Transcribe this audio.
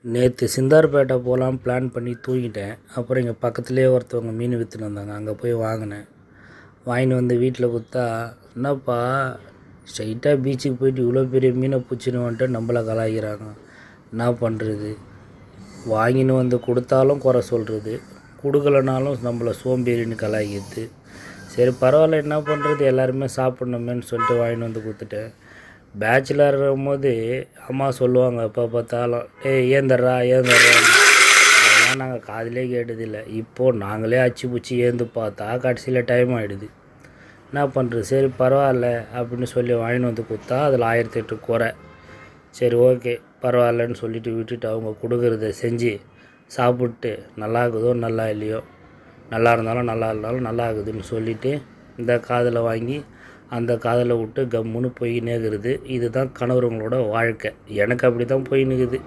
நேற்று சிந்தார்பேட்டை போகலான்னு பிளான் பண்ணி தூங்கிட்டேன். அப்புறம் இங்கே பக்கத்துலேயே ஒருத்தவங்க மீன் விற்றுன்னு வந்தாங்க. அங்கே போய் வாங்கினேன். வாங்கின்னு வந்து வீட்டில் கொடுத்தா, என்னப்பா ஸ்ட்ரைட்டாக பீச்சுக்கு போயிட்டு இவ்வளோ பெரிய மீனை பிடிச்சின்னு வந்துட்டு நம்மளை கலாய்க்கிறாங்க. என்ன பண்ணுறது? வாங்கின்னு வந்து கொடுத்தாலும் குறை சொல்கிறது, கொடுக்கலனாலும் நம்மளை சோம்பேறின்னு கலாய்க்கிறது. சரி பரவாயில்ல, என்ன பண்ணுறது, எல்லாருமே சாப்பிட்ணுமேன்னு சொல்லிட்டு வாங்கின்னு வந்து கொடுத்துட்டேன். பேச்சுலர் இருக்கும்போது அம்மா சொல்லுவாங்க எப்போ பார்த்தாலும், ஏந்தர்றா அதெல்லாம் நாங்கள் காதிலே கேட்டதில்லை. இப்போது நாங்களே அச்சு பூச்சி ஏந்து பார்த்தா கடைசியில் டைம் ஆகிடுது. என்ன பண்ணுறது? சரி பரவாயில்ல அப்படின்னு சொல்லி வாங்கின்னு வந்து கொடுத்தா அதில் 1008 குறை. சரி ஓகே பரவாயில்லன்னு சொல்லிட்டு விட்டுட்டு அவங்க கொடுக்குறத செஞ்சு சாப்பிட்டு நல்லா இருக்குதோ நல்லா இல்லையோ, நல்லா இருந்தாலும் நல்லா இருந்தாலும் நல்லா இருக்குதுன்னு சொல்லிவிட்டு இந்த காதில் வாங்கி அந்த காதில் விட்டு கம்முன்னு போய் நேர்கிறது. இதுதான் கணவருங்களோட வாழ்க்கை. எனக்கு அப்படி தான் போய் நிற்குது.